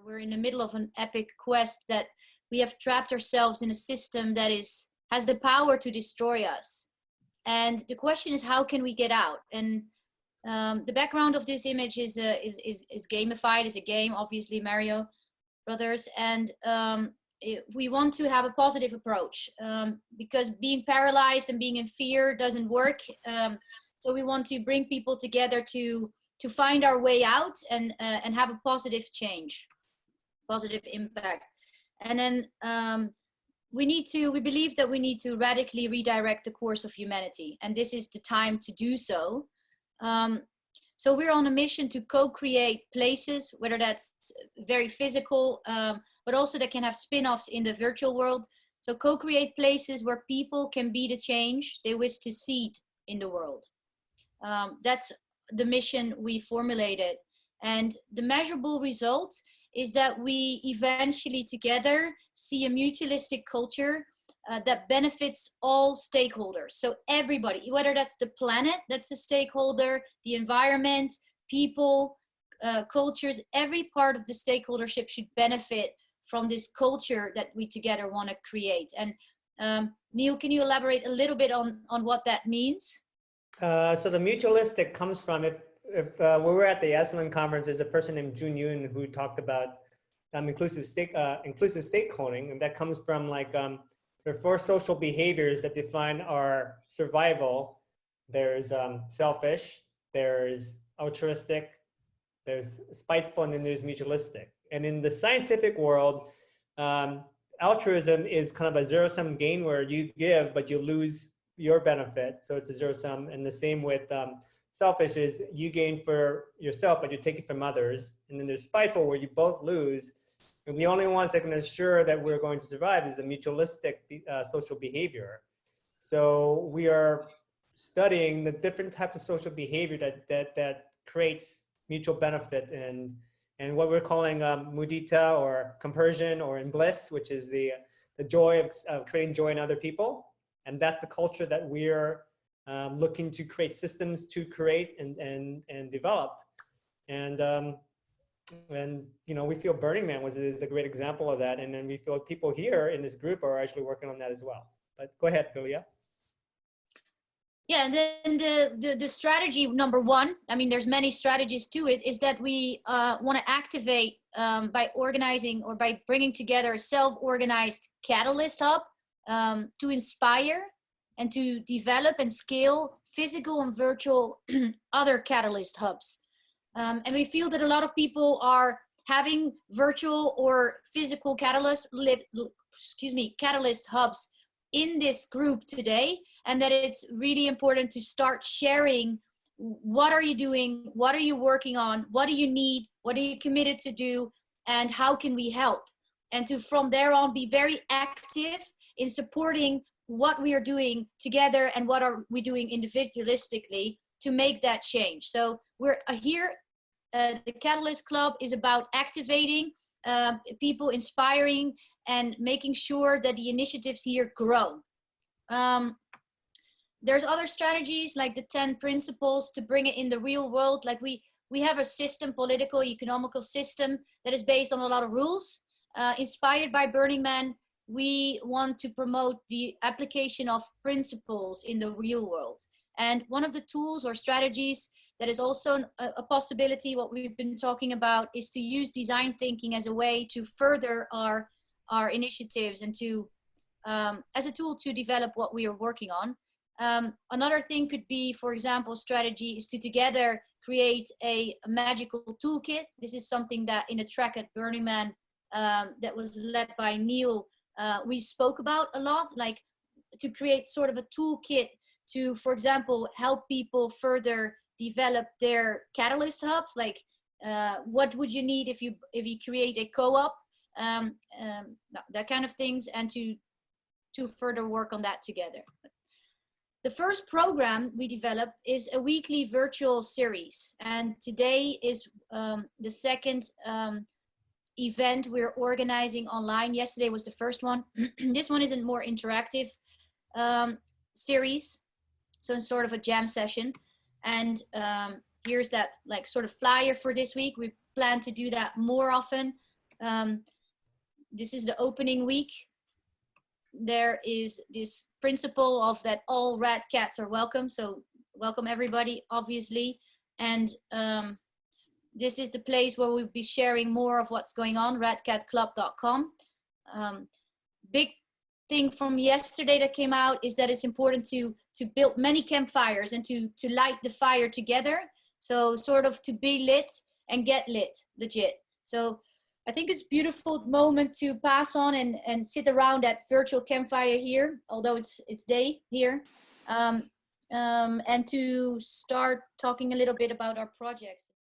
We're in the middle of an epic quest that we have trapped ourselves in a system that has the power to destroy us. And the question is, how can we get out? And the background of this image is gamified, is a game, obviously, Mario Brothers. And we want to have a positive approach because being paralyzed and being in fear doesn't work. So we want to bring people together to find our way out and have a positive change, positive impact. And then we believe that we need to radically redirect the course of humanity. And this is the time to do so. So we're on a mission to co-create places, whether that's very physical, but also that can have spin-offs in the virtual world. So co-create places where people can be the change they wish to see in the world. That's the mission we formulated. And the measurable result is that we eventually together see a mutualistic culture that benefits all stakeholders. So everybody, whether that's the planet, that's the stakeholder, the environment, people, cultures, every part of the stakeholdership should benefit from this culture that we together want to create. And Neil, can you elaborate a little bit on what that means? So the mutualistic comes from, if when we were at the Esalen conference, there's a person named Jun Yoon who talked about inclusive stakeholding, and that comes from like there are 4 social behaviors that define our survival. There's selfish, there's altruistic, there's spiteful, and then there's mutualistic. And in the scientific world, altruism is kind of a zero-sum game where you give but you lose your benefit, so it's a zero-sum. And the same with selfish is you gain for yourself but you take it from others. And then there's spiteful where you both lose. And the only ones that can assure that we're going to survive is the mutualistic social behavior. So we are studying the different types of social behavior that creates mutual benefit, and what we're calling mudita, or compersion, or in bliss, which is the joy of creating joy in other people. And that's the culture that we're looking to create systems to create and develop. And you know, we feel Burning Man is a great example of that. And then we feel people here in this group are actually working on that as well. But go ahead, Philia. Yeah, and then the strategy number 1, I mean, there's many strategies to it, is that we want to activate by organizing or by bringing together a self-organized catalyst hub to inspire and to develop and scale physical and virtual other catalyst hubs. And we feel that a lot of people are having virtual or physical catalyst hubs in this group today, and that it's really important to start sharing what are you doing, what are you working on, what do you need, what are you committed to do, and how can we help? And to from there on be very active in supporting what we are doing together and what are we doing individualistically to make that change. So we're here, the Catalyst Club is about activating people, inspiring, and making sure that the initiatives here grow. There's other strategies like the 10 principles to bring it in the real world. Like we have a system, political, economical system that is based on a lot of rules. Inspired by Burning Man, we want to promote the application of principles in the real world. And one of the tools or strategies that is also a possibility, what we've been talking about, is to use design thinking as a way to further our initiatives and to as a tool to develop what we are working on. Another thing could be, for example, strategy is to together create a magical toolkit. This is something that in a track at Burning Man that was led by Neil, we spoke about a lot, like to create sort of a toolkit to, for example, help people further develop their catalyst hubs. Like what would you need if you create a co-op, that kind of things, and to further work on that together. The first program we developed is a weekly virtual series, and today is the second event we're organizing online. Yesterday was the first one. This one is a more interactive series, so it's sort of a jam session. And here's that like sort of flyer for this week. We plan to do that more often. This is the opening week. There is this principle of that all red cats are welcome. So welcome everybody, obviously. And this is the place where we'll be sharing more of what's going on, redcatclub.com. Big thing from yesterday that came out is that it's important to build many campfires and to light the fire together. So sort of to be lit and get lit, legit. So I think it's a beautiful moment to pass on and sit around that virtual campfire here, although it's day here, and to start talking a little bit about our projects.